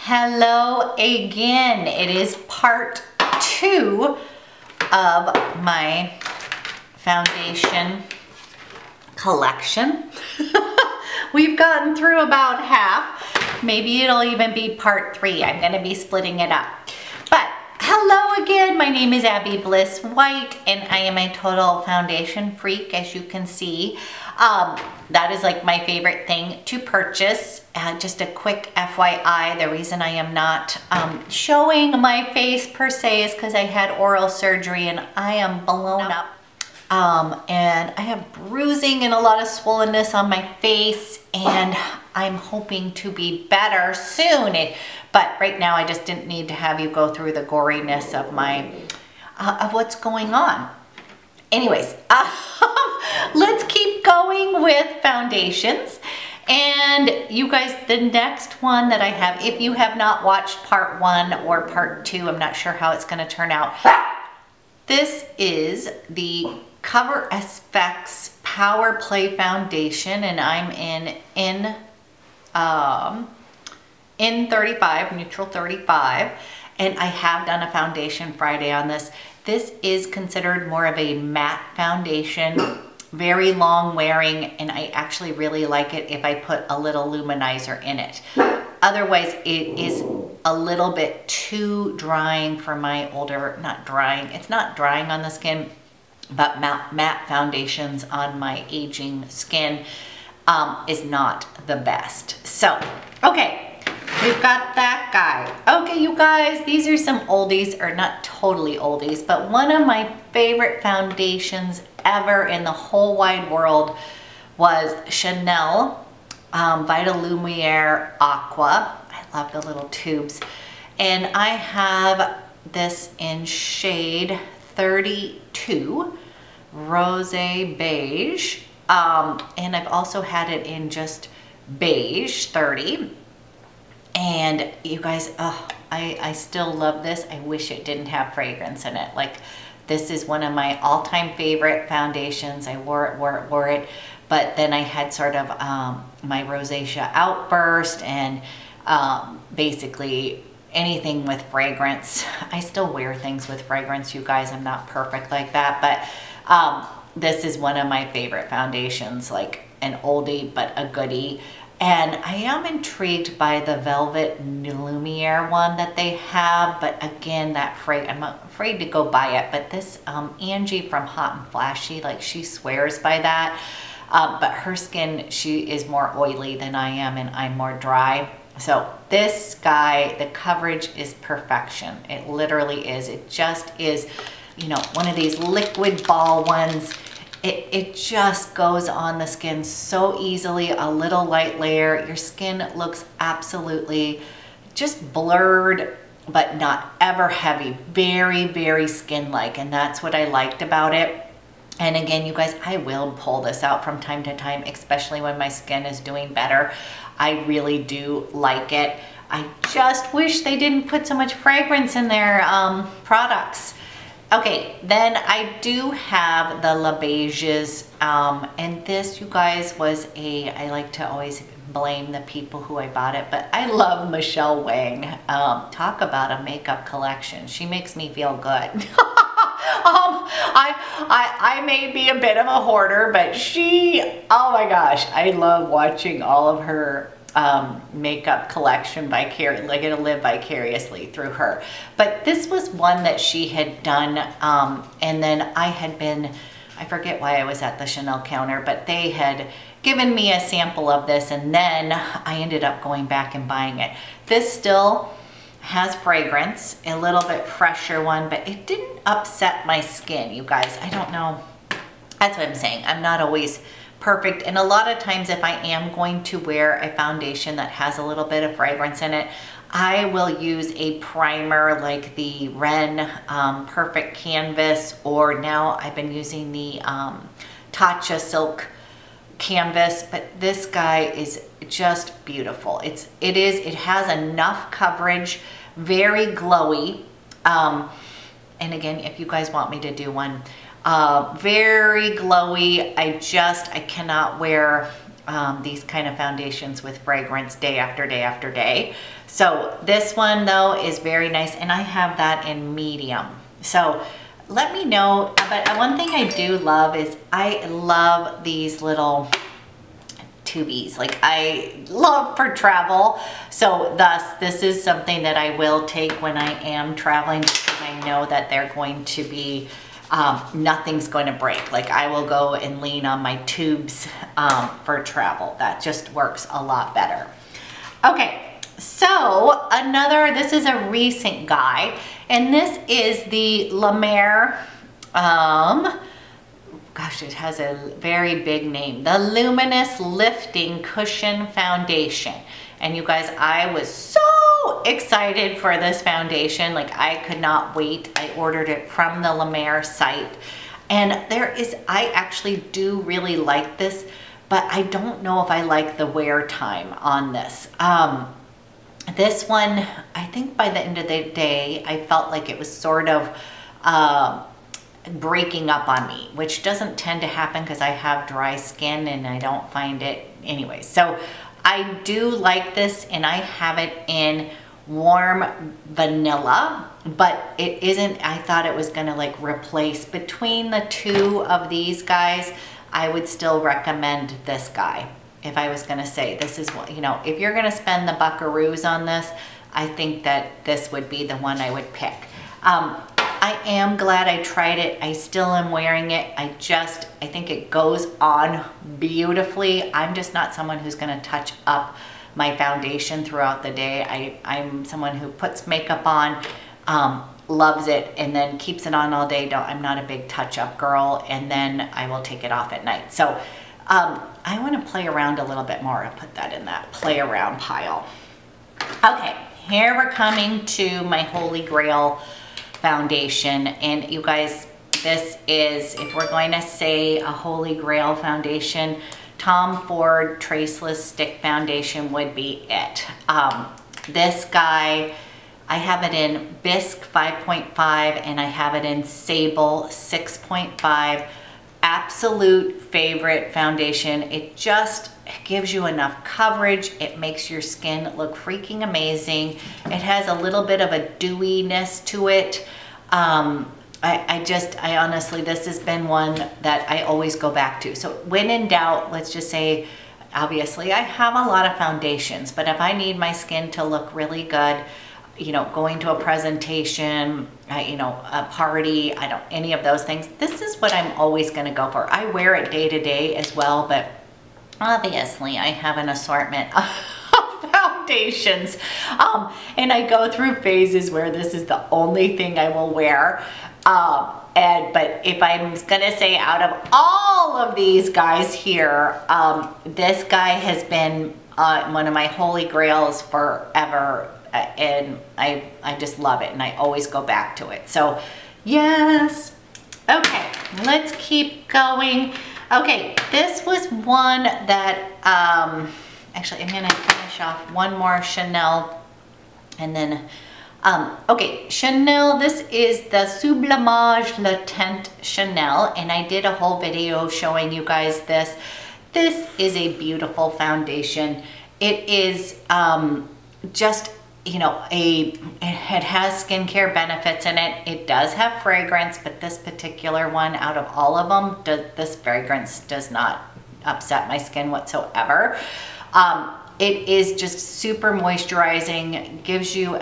Hello again. It is part 2 of my foundation collection. We've gotten through about half. Maybe it'll even be part 3. I'm going to be splitting it up. But hello again. My name is Abby Bliss White and I am a total foundation freak, as you can see. That is like my favorite thing to purchase. Just a quick FYI, the reason I am not showing my face per se is because I had oral surgery and I am blown up. And I have bruising and a lot of swollenness on my face, and I'm hoping to be better soon. But right now I just didn't need to have you go through the goriness of my of what's going on. Anyways, let's keep going with foundations. And you guys, the next one that I have, if you have not watched part 1 or part 2, I'm not sure how it's going to turn out. This is the Cover SPECS Power Play Foundation, and I'm in 35, neutral 35, and I have done a foundation Friday on this. This is considered more of a matte foundation, very long wearing, and I actually really like it if I put a little luminizer in it. Otherwise, it is a little bit too drying for my older, not drying, it's not drying on the skin, but matte foundations on my aging skin is not the best. So, okay, we've got that guy. Okay, you guys, these are some oldies, or not totally oldies, but one of my favorite foundations ever in the whole wide world was Chanel Vitalumiere Aqua. I love the little tubes. And I have this in shade 32, Rose Beige. And I've also had it in just beige 30. And you guys, I still love this. I wish it didn't have fragrance in it. Like, this is one of my all-time favorite foundations. I wore it, but then I had sort of my rosacea outburst, and basically anything with fragrance. I still wear things with fragrance, you guys. I'm not perfect like that, but this is one of my favorite foundations, like an oldie but a goodie. And I am intrigued by the Velvet Lumiere one that they have, but again, I'm afraid to go buy it. But this Angie from Hot and Flashy, like, she swears by that. But her skin, she is more oily than I am, and I'm more dry. So this guy, the coverage is perfection. It literally is. It just is, you know, one of these liquid ball ones. It just goes on the skin so easily, a little light layer. Your skin looks absolutely just blurred, but not ever heavy. Very, very skin-like, and that's what I liked about it. And again, you guys, I will pull this out from time to time, especially when my skin is doing better. I really do like it. I just wish they didn't put so much fragrance in their products. Okay, then I do have the La Beiges, and this, you guys, was I like to always blame the people who I bought it, but I love Michelle Wang. Talk about a makeup collection. She makes me feel good. I may be a bit of a hoarder, but oh my gosh, I love watching all of her makeup collection vicariously, like, it'll live vicariously through her. But this was one that she had done, and then I forget why I was at the Chanel counter, but they had given me a sample of this, and then I ended up going back and buying it. This still has fragrance, a little bit fresher one, but it didn't upset my skin, you guys. I don't know. That's what I'm saying. I'm not always perfect, and a lot of times if I am going to wear a foundation that has a little bit of fragrance in it, I will use a primer like the Ren Perfect Canvas, or now I've been using the Tatcha Silk Canvas. But this guy is just beautiful. It has enough coverage, very glowy, and again, if you guys want me to do one, very glowy. I cannot wear these kind of foundations with fragrance day after day after day. So this one though is very nice, and I have that in medium. So let me know, but one thing I do love is I love these little tubies. Like I love for travel. So thus this is something that I will take when I am traveling, because I know that they're going to be, nothing's going to break. Like I will go and lean on my tubes for travel. That just works a lot better. Okay, so this is a recent guy, and this is the Lumiere, gosh, it has a very big name. The Luminous Lifting Cushion Foundation. And you guys, I was so excited for this foundation. Like I could not wait. I ordered it from the Lumiere site. And I actually do really like this, but I don't know if I like the wear time on this. This one, I think by the end of the day, I felt like it was sort of, breaking up on me, which doesn't tend to happen because I have dry skin and I don't find it anyway. So I do like this, and I have it in warm vanilla, but it isn't, I thought it was gonna like replace between the two of these guys. I would still recommend this guy. If I was gonna say, this is what, you know, if you're gonna spend the buckaroos on this, I think that this would be the one I would pick. I am glad I tried it. I still am wearing it. I think it goes on beautifully. I'm just not someone who's gonna touch up my foundation throughout the day. I'm someone who puts makeup on, loves it, and then keeps it on all day. I'm not a big touch-up girl, and then I will take it off at night. So I wanna play around a little bit more. I'll put that in that play around pile. Okay, here we're coming to my Holy Grail foundation, and you guys, this is, if we're going to say a Holy Grail foundation, Tom Ford Traceless Stick Foundation would be it. This guy, I have it in Bisque 5.5 and I have it in Sable 6.5. Absolute favorite foundation. It just gives you enough coverage. It makes your skin look freaking amazing. It has a little bit of a dewiness to it. I honestly, this has been one that I always go back to. So when in doubt, let's just say, obviously I have a lot of foundations, but if I need my skin to look really good, you know, going to a presentation, you know, a party, any of those things, this is what I'm always going to go for. I wear it day to day as well, but obviously I have an assortment of foundations, and I go through phases where this is the only thing I will wear. But if I'm gonna say out of all of these guys here, this guy has been one of my holy grails forever, and I just love it, and I always go back to it. So yes. Okay, let's keep going. Okay, this was one that actually I'm gonna finish off one more Chanel, and then okay, Chanel, this is the Sublimage Latent Chanel, and I did a whole video showing you guys this. This is a beautiful foundation. It is just, you know, it has skincare benefits in it. It does have fragrance, but this particular one, out of all of them, this fragrance does not upset my skin whatsoever. It is just super moisturizing, gives you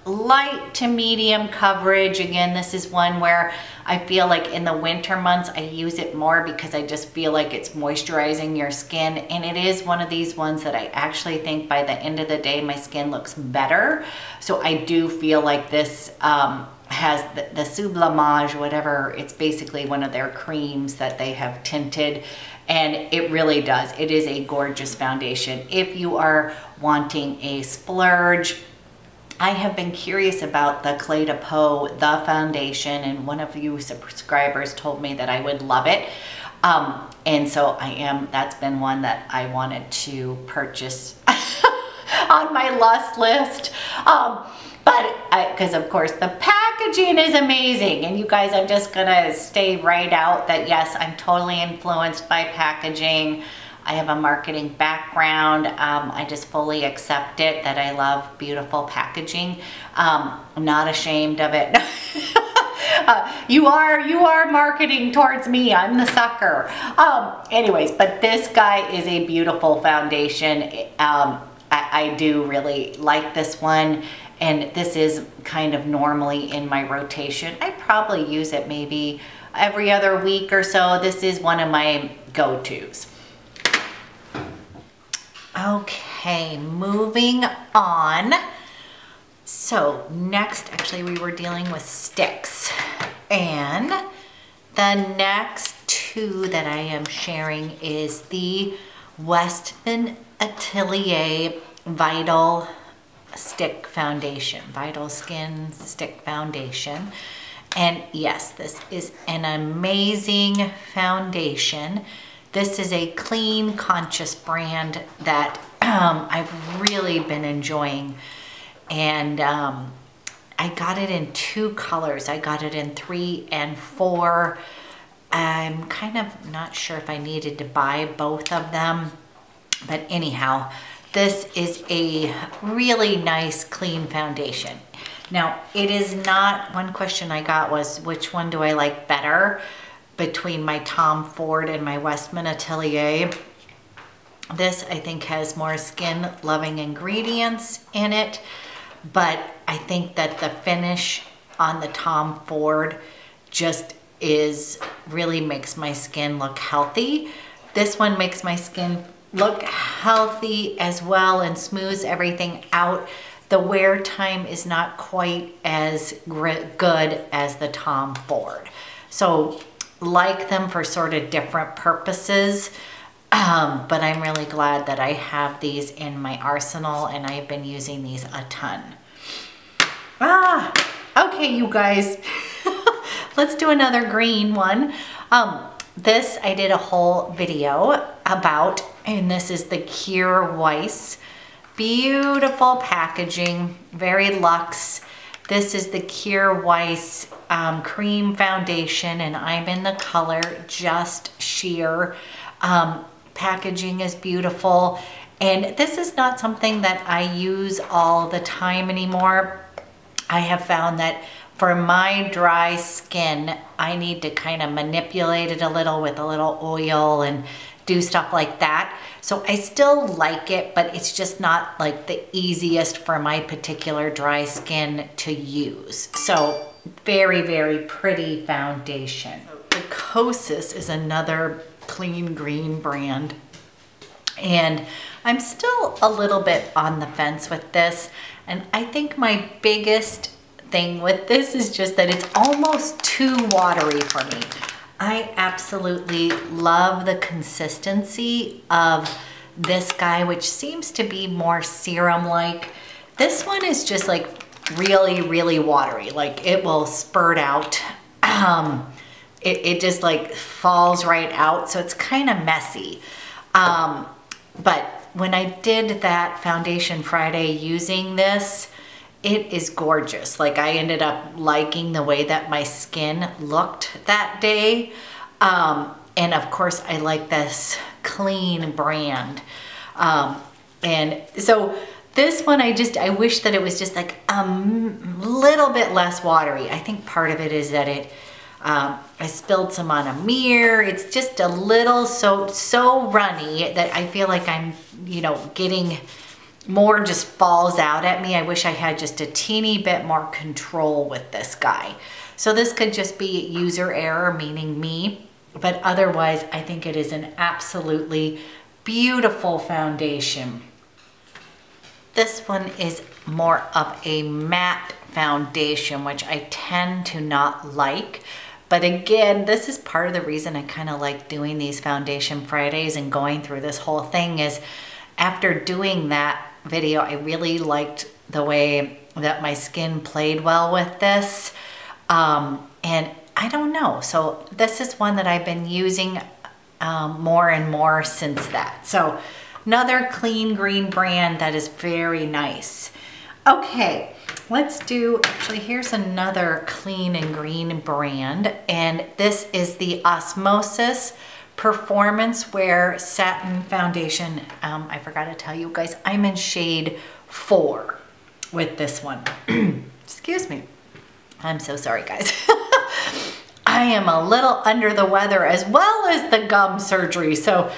light to medium coverage. Again, this is one where I feel like in the winter months I use it more because I just feel like it's moisturizing your skin, and it is one of these ones that I actually think by the end of the day my skin looks better. So I do feel like this has the Sublimage, whatever, it's basically one of their creams that they have tinted, and it really does. It is a gorgeous foundation. If you are wanting a splurge, I have been curious about the Clé de Peau, the foundation, and one of you subscribers told me that I would love it. And so that's been one that I wanted to purchase on my lust list. Because of course the packaging is amazing, and you guys, I'm just gonna stay right out that yes, I'm totally influenced by packaging. I have a marketing background. I just fully accept it, that I love beautiful packaging. I'm not ashamed of it. You are marketing towards me. I'm the sucker. Anyways, but this guy is a beautiful foundation. I do really like this one, and this is kind of normally in my rotation. I probably use it maybe every other week or so. This is one of my go-tos. Okay, moving on. So next, actually, we were dealing with sticks, and the next two that I am sharing is the Westman Atelier Vital Stick Foundation, Vital Skin Stick Foundation. And yes, this is an amazing foundation. This is a clean, conscious brand that I've really been enjoying. And I got it in 2 colors. I got it in 3 and 4. I'm kind of not sure if I needed to buy both of them. But anyhow, this is a really nice, clean foundation. Now, it is not, one question I got was, which one do I like better between my Tom Ford and my Westman Atelier? This, I think, has more skin-loving ingredients in it, but I think that the finish on the Tom Ford just really makes my skin look healthy. This one makes my skin look healthy as well and smooths everything out. The wear time is not quite as good as the Tom Ford. So like them for sort of different purposes, but I'm really glad that I have these in my arsenal, and I've been using these a ton. Okay, you guys, let's do another green one. This I did a whole video about, and this is the Kjaer Weis. Beautiful packaging, very luxe. This is the Kjaer Weis cream foundation, and I'm in the color Just Sheer. Packaging is beautiful, and this is not something that I use all the time anymore. I have found that for my dry skin, I need to kind of manipulate it a little with a little oil and do stuff like that. So I still like it, but it's just not like the easiest for my particular dry skin to use. So very, very pretty foundation. The xoxo is another clean green brand, and I'm still a little bit on the fence with this. And I think my biggest thing with this is just that it's almost too watery for me. I absolutely love the consistency of this guy, which seems to be more serum-like. This one is just like really, really watery. Like it will spurt out. It just like falls right out. So it's kind of messy. But when I did that Foundation Friday using this, it is gorgeous. Like I ended up liking the way that my skin looked that day. And of course I like this clean brand. And so this one, I wish that it was just like a little bit less watery. I think part of it is that I spilled some on a mirror. It's just a little so runny that I feel like I'm, getting more just falls out at me. I wish I had just a teeny bit more control with this guy. So this could just be user error, meaning me, but otherwise I think it is an absolutely beautiful foundation. This one is more of a matte foundation, which I tend to not like. But again, this is part of the reason I kind of like doing these Foundation Fridays and going through this whole thing is after doing that video, I really liked the way that my skin played well with this. And I don't know. So this is one that I've been using more and more since that. So another clean green brand that is very nice. Okay, let's do, actually here's another clean and green brand, and this is the Osmosis performance wear satin foundation. I forgot to tell you guys, I'm in shade 4 with this one. Excuse me. I'm so sorry, guys. I am a little under the weather as well as the gum surgery. So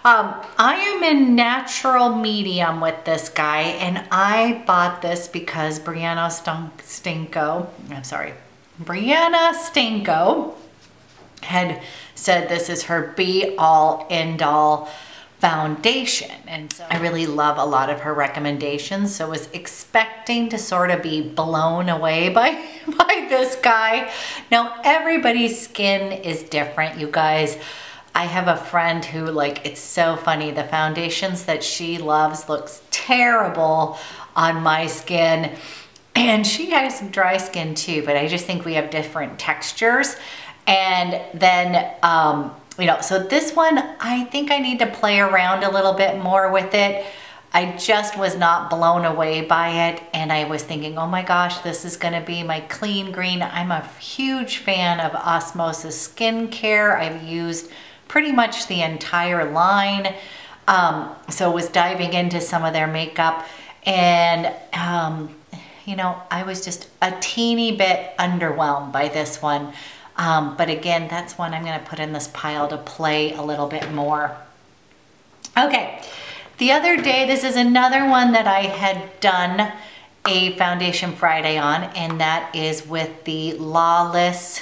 I am in natural medium with this guy, and I bought this because Brianna Stanko had said this is her be all end all foundation, and so I really love a lot of her recommendations, so was expecting to sort of be blown away by this guy. Now everybody's skin is different, you guys. I have a friend who, like, it's so funny, the foundations that she loves looks terrible on my skin, and she has some dry skin too, but I just think we have different textures. And then you know, so this one, I think I need to play around a little bit more with it. I just was not blown away by it, and I was thinking, oh my gosh, this is gonna be my clean green. I'm a huge fan of Osmosis skincare. I've used pretty much the entire line. So was diving into some of their makeup, and you know, I was just a teeny bit underwhelmed by this one. But again, that's one I'm gonna put in this pile to play a little bit more. Okay, the other day, this is another one that I had done a Foundation Friday on, and that is with the Lawless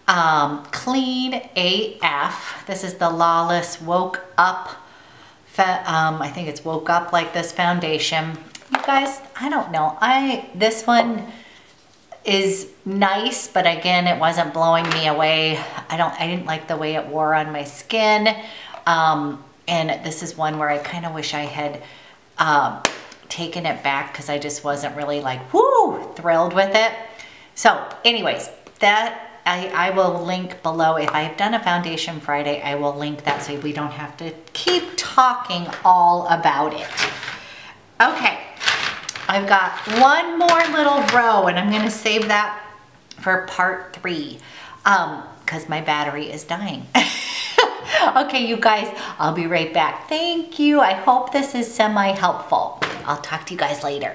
Clean AF. This is the Lawless Woke Up, I think it's Woke Up Like This foundation. You guys, I don't know, this one is nice, but again, it wasn't blowing me away. I didn't like the way it wore on my skin. And this is one where I kind of wish I had taken it back, because I just wasn't really like, whoo, thrilled with it. So anyways, that I will link below. If I've done a Foundation Friday, I will link that so we don't have to keep talking all about it. Okay. I've got one more little row, and I'm gonna save that for part 3 because my battery is dying. Okay, you guys, I'll be right back. Thank you. I hope this is semi-helpful. I'll talk to you guys later.